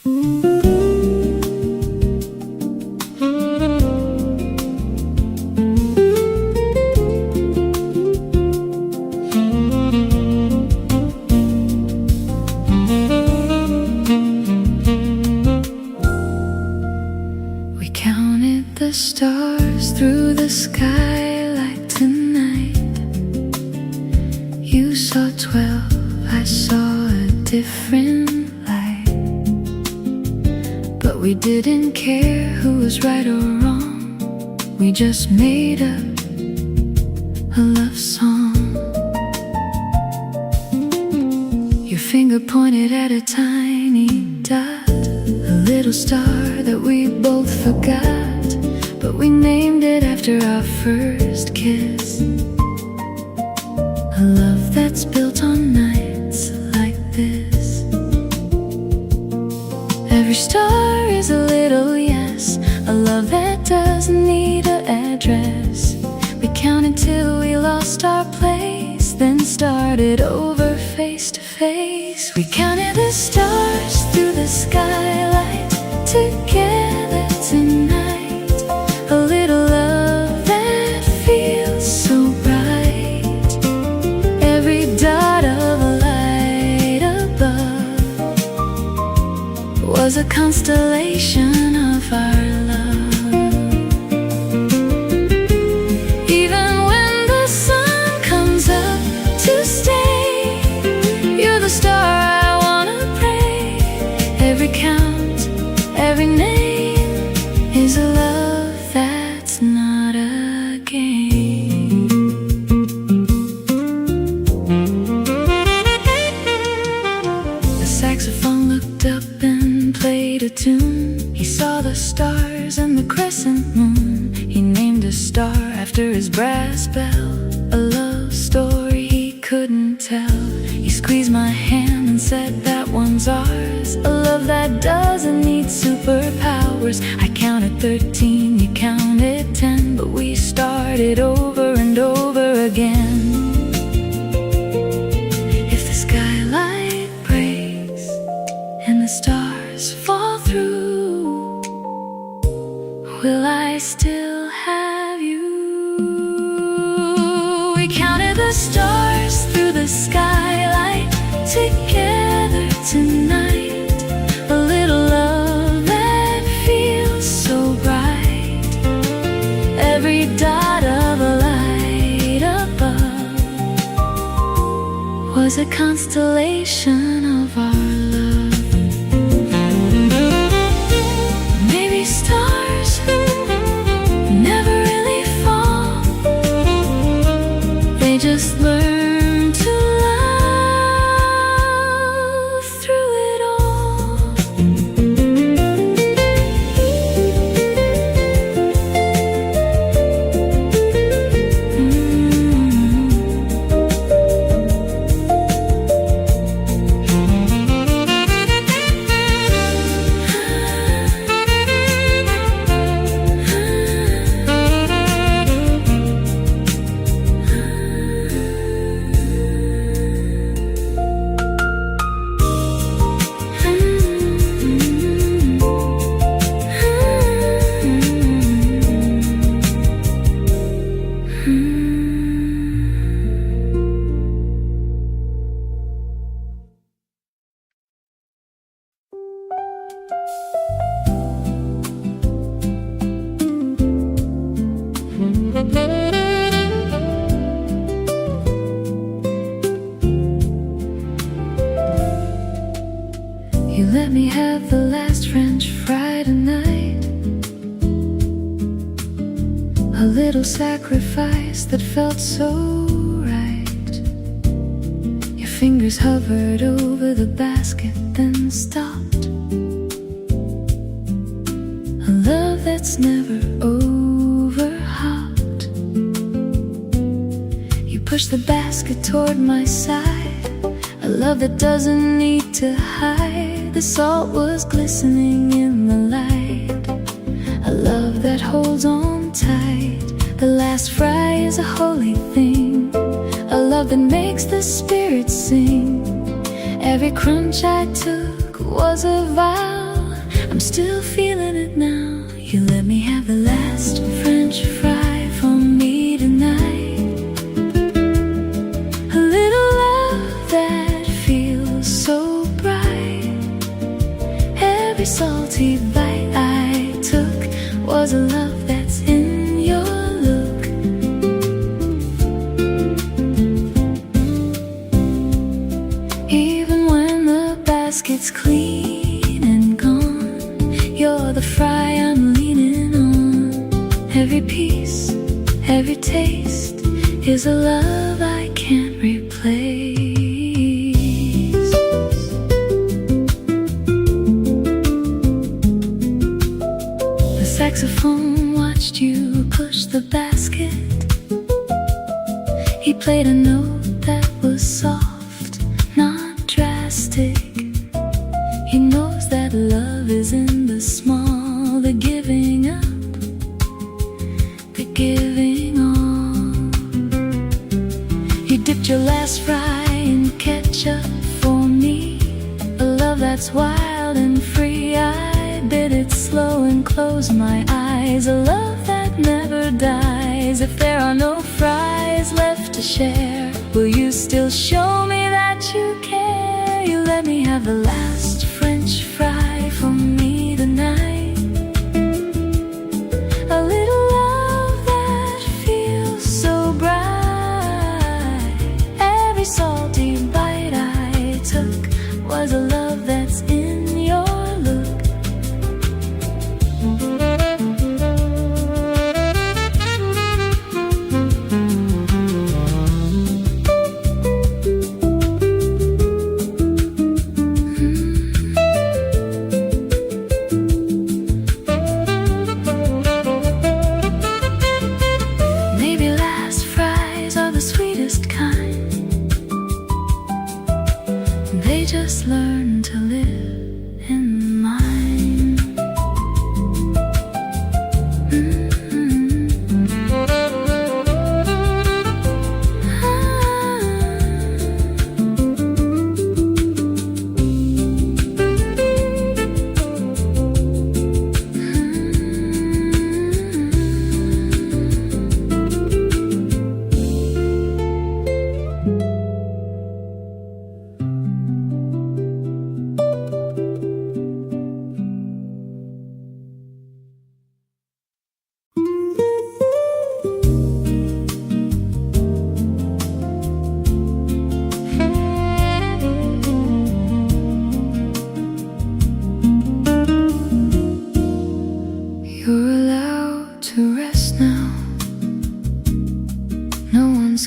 We counted the stars through the skylight tonight. You saw 12, I saw a different light. But we didn't care who was right or wrong. We just made up a love song. Your finger pointed at a tiny dot, a little star that we both forgot. But we named it after our first kiss. A love that's built on nights like this. Every star is a little yes, a love that doesn't need an address. We counted till we lost our place, then started over face to face. We counted the stars through the skylight together tonight. A little love that feels so bright. Every dot of a light above was a constellation of our love. Even when the sun comes up to stay, you're the star I wanna pray. Every count, every name is a love that's not a game. The saxophone looked up and played a tune. He saw the stars and the crescent moon. He named a star after his brass bell, a love story he couldn't tell. He squeezed my hand and said that one's ours, a love that doesn't need superpowers. I counted 13, you counted 10, but we started over and over again. If the skylight breaks and the stars fall through, will I still have you? We counted the stars through the skylight together tonight. A little love that feels so bright. Every dot of a light above was a constellation of our love. Maybe stars never really fall. They just learn to love through it all. You let me have the last French fry tonight, a little sacrifice that felt so right. Your fingers hovered over the basket, then stopped. A love that's never over hot. You pushed the basket toward my side, a love that doesn't need to hide. The salt was glistening in the light, a love that holds on tight. The last fry is a holy thing, a love that makes the spirit sing. Every crunch I took was a vow I'm still feeling it now. You let me have the last French fry for me tonight. A little love that feels so bright. Every salty bite I took was a love that's in your look. Even when the basket's clean and gone, you're the fry I'm leaning on. Every piece, every taste is a love I can't replace. The saxophone watched you push the basket. He played a note that was soft, not drastic. He knows that love is in the small, the giving up, the giving all. You dipped your last fry in ketchup for me, a love that's wild and free. I bit it slow and closed my eyes, a love that never dies. If there are no fries left to share, will you still show me that you care? You let me have the last French fry for me tonight. A little love that feels so bright. Every salty bite I took was a love that's in your look. They just learn to live in mine.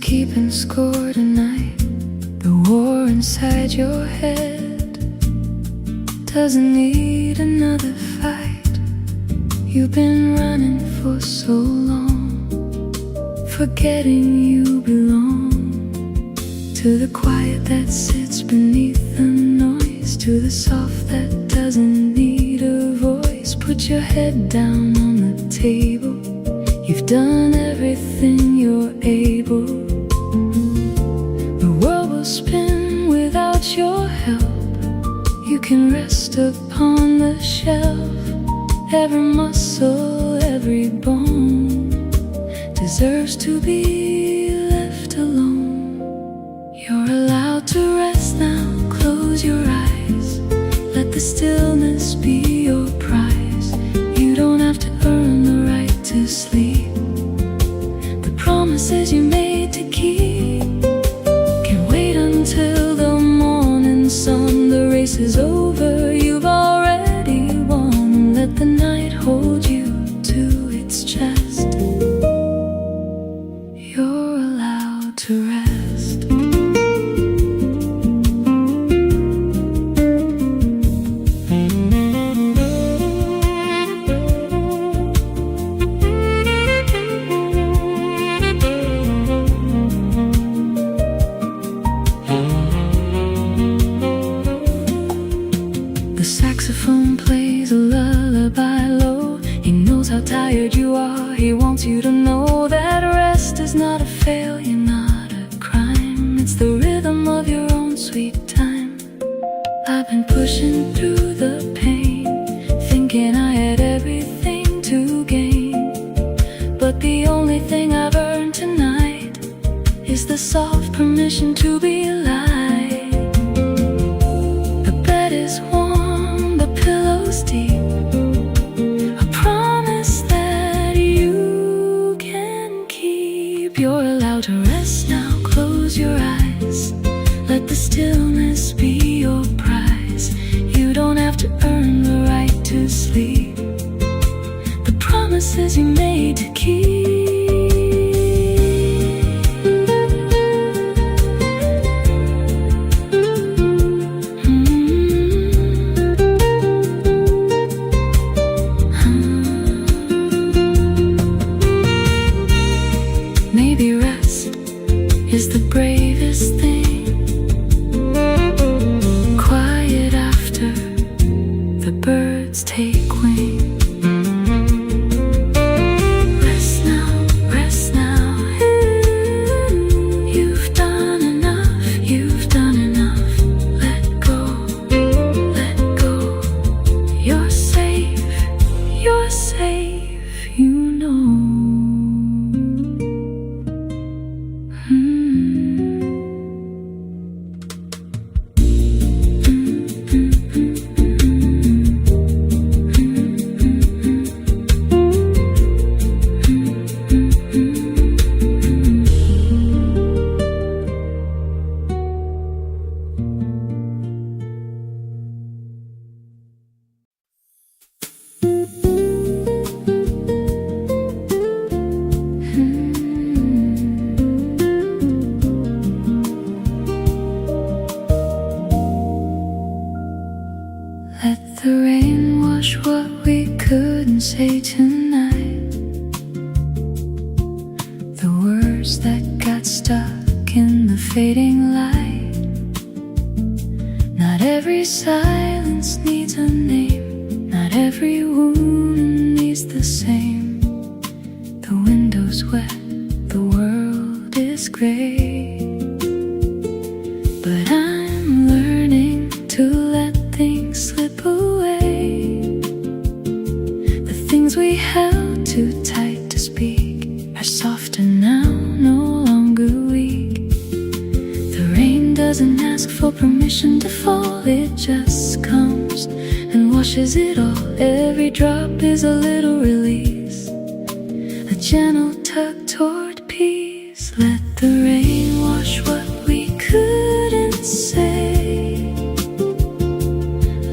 Keeping score tonight. The war inside your head doesn't need another fight. You've been running for so long, forgetting you belong to the quiet that sits beneath the noise, to the soft that doesn't need a voice. Put your head down on the table. You've done everything you're able. The world will spin without your help. You can rest upon the shelf. Every muscle, every bone deserves to be left alone. You're allowed to rest now. Close your eyes. Let the stillness be your prize. You don't have to earn the right to sleep. The promises you made to keep can wait until the morning sun. The race is over, you've already won. Let the night hold you to its chest. You're allowed to rest. The saxophone plays a lullaby low. He knows how tired you are. He wants you to know that rest is not a failure, not a crime. It's the rhythm of your own sweet time. I've been pushing through the pain, position to be alive. The bed is warm, the pillow's deep, a promise that you can keep. You're allowed to rest now, close your eyes, let the stillness be your prize. You don't have to earn the right to sleep, the promises you made to keep. Maybe rest is the bravest thing, quiet after the birds take wing. Rest now, rest now. You've done enough, you've done enough. Let go, let go. You're safe, you know. Let the rain wash what we couldn't say tonight, the words that got stuck in the fading light. Not every silence needs a name, not every wound needs the same. The window's wet, the world is gray, but I'm learning to let things slip away. The things we held too tight to speak are softer now, no longer weak. The rain doesn't ask for permission to fall, it just comes and washes it all. Every drop is a little release, a gentle tug toward peace. Let the rain wash what we couldn't say,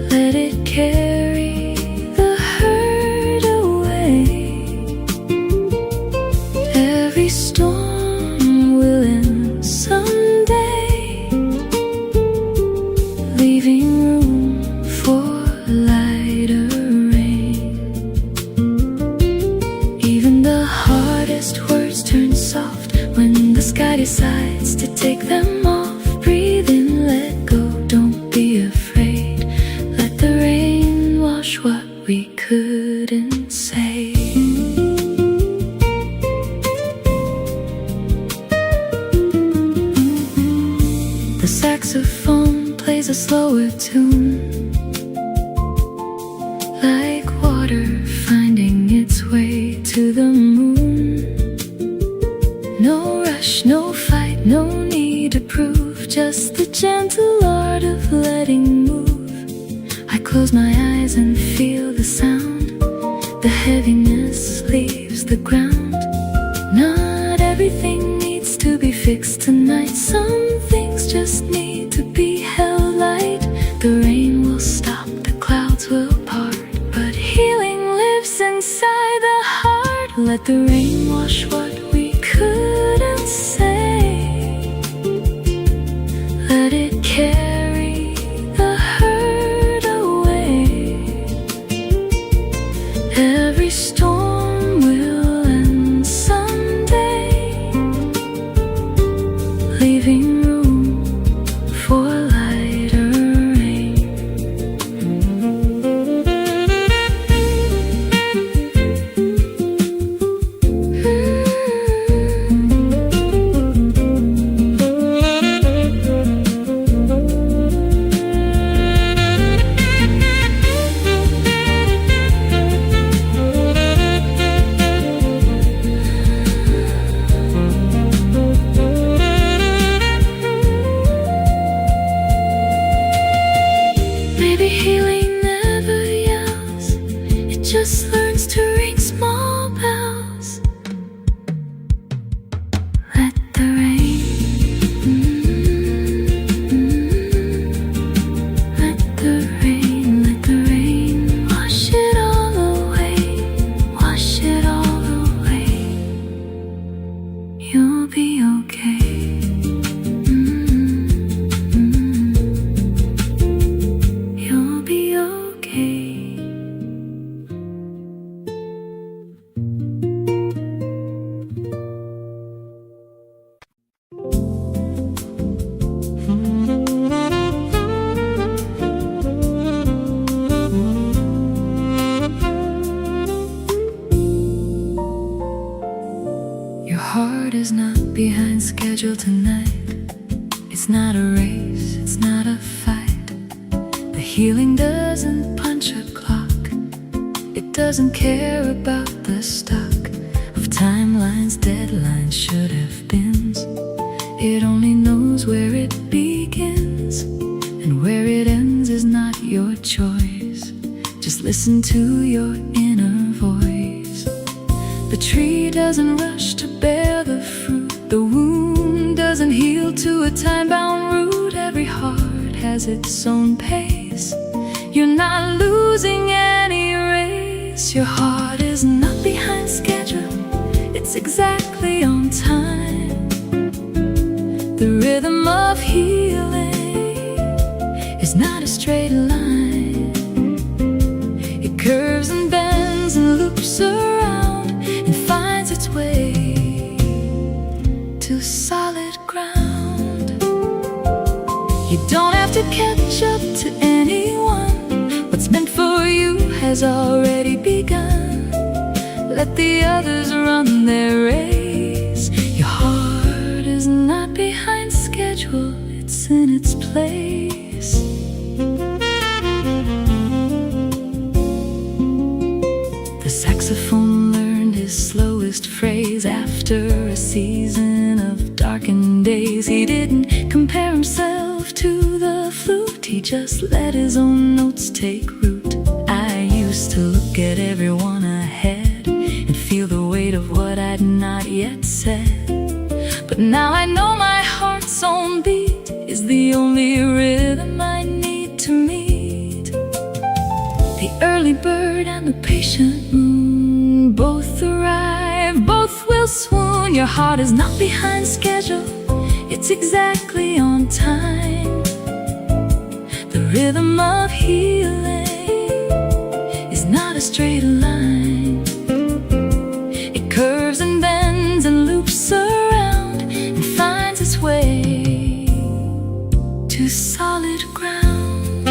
let it carry the hurt away. Every storm will end someday, leaving room for lighter rain. Even the hardest words turn soft when the sky decides to take them off. Breathe in, let go, don't be afraid. Let the rain wash what we couldn't say. The saxophone plays a slower tune, like water finding its way to the moon. No rush, no fight, no need to prove, just the gentle art of letting move. I close my eyes and feel the sound, the heaviness leaves the ground. Not everything needs to be fixed tonight, some things just need to be held light. The rain will stop, the clouds will part, but healing lives inside the heart. Let the rain wash what we couldn't say, let it carry the hurt away. Every storm will end someday, leaving room for lighter rain. schedule tonight. It's not a race, it's not a fight. The healing doesn't punch a clock. It doesn't care about the stock of timelines, deadlines, should have beens. It only knows where it begins, and where it ends is not your choice. Just listen to your inner voice. The tree doesn't rush to bear the fruit. The wound doesn't heal to a time-bound root. Every heart has its own pace. You're not losing any race. Your heart is not behind schedule. It's exactly on time. The rhythm of healing is not a straight line. It curves and bends and loops around and finds its way to solid ground. You don't have to catch up to anyone. What's meant for you has already begun. Let the others run their race. Your heart is not behind schedule, it's in its place. The saxophone learned his slowest phrase after a season of darkened days. He didn't compare himself to the flute, he just let his own notes take root. I used to look at everyone ahead and feel the weight of what I'd not yet said. But now I know my heart's own beat is the only rhythm I need to meet. The early bird and the patient moon both arrive, both will swoon. Your heart is not behind schedule, it's exactly on time. The rhythm of healing is not a straight line. It curves and bends and loops around and finds its way to solid ground.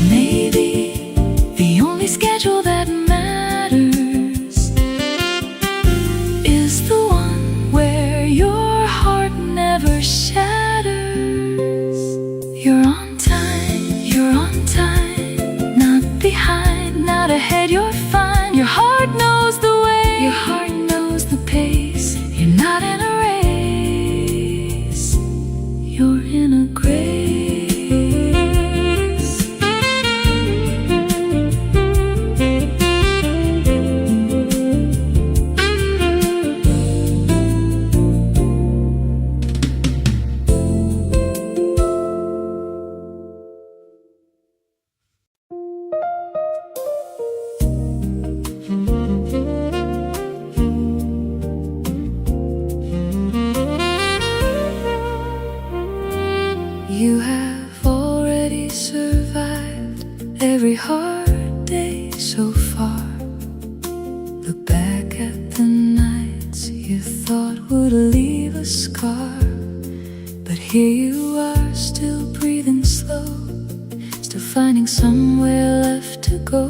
Maybe the only schedule that matters is the one where your heart never shatters. You're on time, you're on time. Not behind, not ahead, you're fine. Your heart knows the way, your heart knows the pace. You're not in a race, you're in a grace. You have already survived every hard day so far. Look back at the nights you thought would leave a scar. But here you are, still breathing slow, still finding somewhere left to go.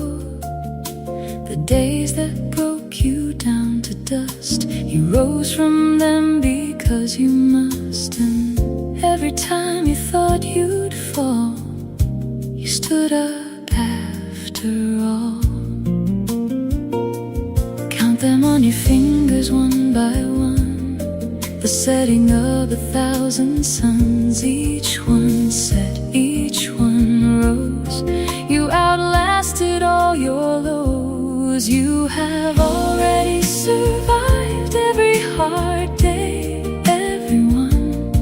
The days that broke you down to dust, you rose from them because you must. And every time you thought you'd fall, you stood up after all. Count them on your fingers one by one, the setting of 1,000 suns. Each one set, each one rose. You outlasted all your lows. You have already survived every hard day. Everyone,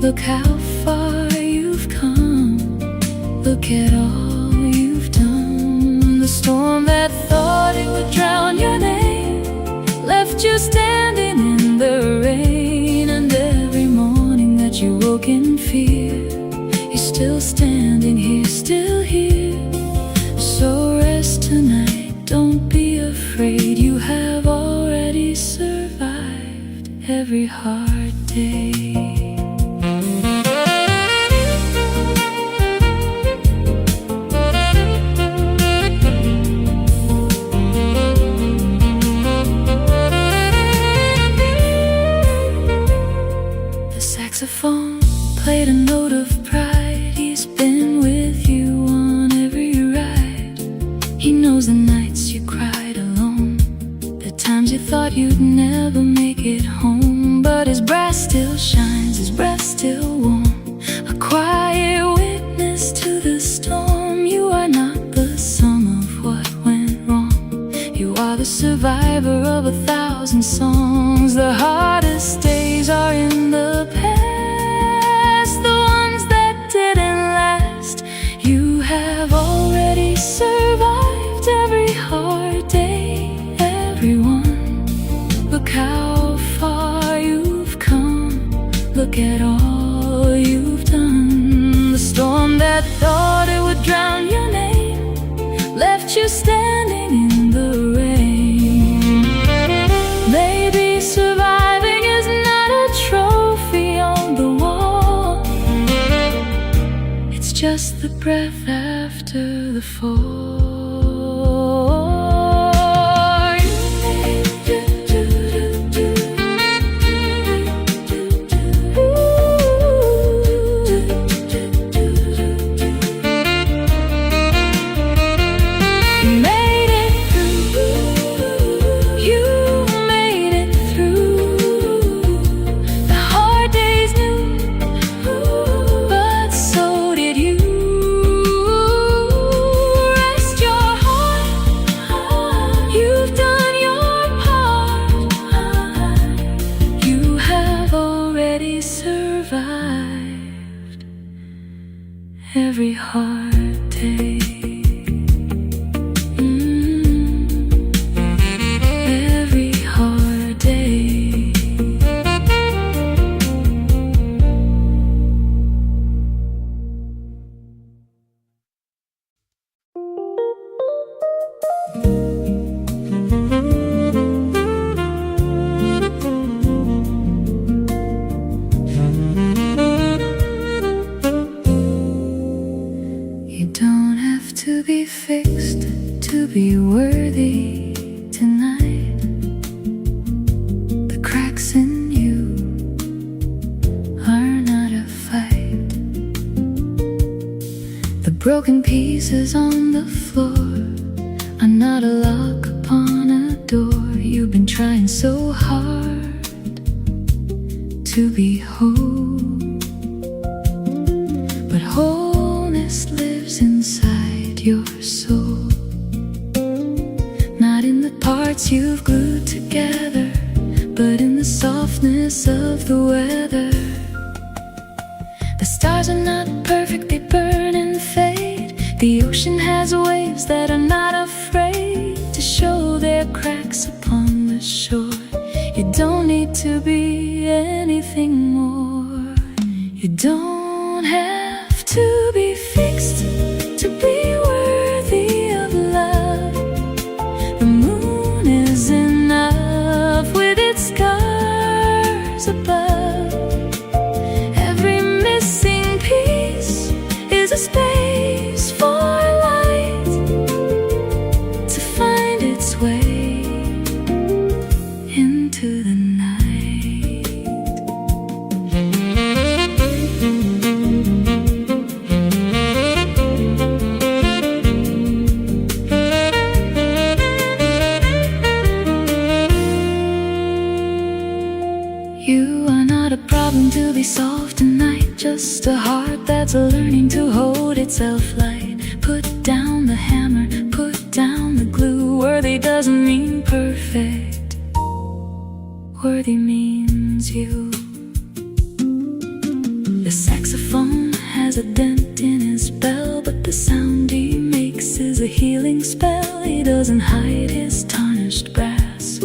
look how far you've come. Look at all you've done. The storm that thought it would drown your name left you standing in the rain. And every morning that you woke in fear, you're still standing here, still here. So rest tonight, don't be afraid. You have already survived every hard day. thought you'd never make it home, but his brass still shines, his breath still warm, a quiet witness to the storm. You are not the sum of what went wrong. You are the survivor of 1,000 songs. The hardest days are in the past, the ones that didn't last. You have already survived every hard day, everyone. Look how far you've come, look at all you've done. The storm that thought it would drown your name left you standing in the rain. Maybe surviving is not a trophy on the wall, it's just the breath after the fall. Every hard day, every hard day. To be fixed, to be worthy tonight. The cracks in you are not a fight. The broken pieces on the floor are not a lock upon a door. You've been trying so hard to be whole, but wholeness lives inside your soul, not in the parts you've glued together, but in the softness of the weather. The stars are not perfect, they burn and fade. The ocean has waves that are not afraid to show their cracks upon the shore. You don't need to be anything more. You don't have to be fixed to be worthy of love. The moon is enough with its scars above. Every missing piece is a space for light to find its way into the night. You are not a problem to be solved tonight, just a heart that's learning to hold itself light. Put down the hammer, put down the glue. Worthy doesn't mean perfect, worthy means you. The saxophone has a dent in his bell, but the sound he makes is a healing spell. He doesn't hide his tarnished brass,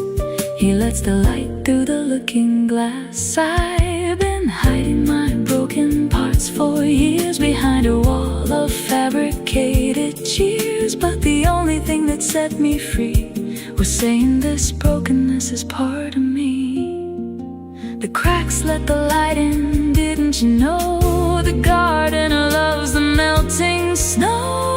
he lets the light through the looking glass. I've been hiding my broken parts for years behind a wall of fabricated cheers, but the only thing that set me free was saying this brokenness is part of me. The cracks let the light in, didn't you know? The gardener loves the melting snow.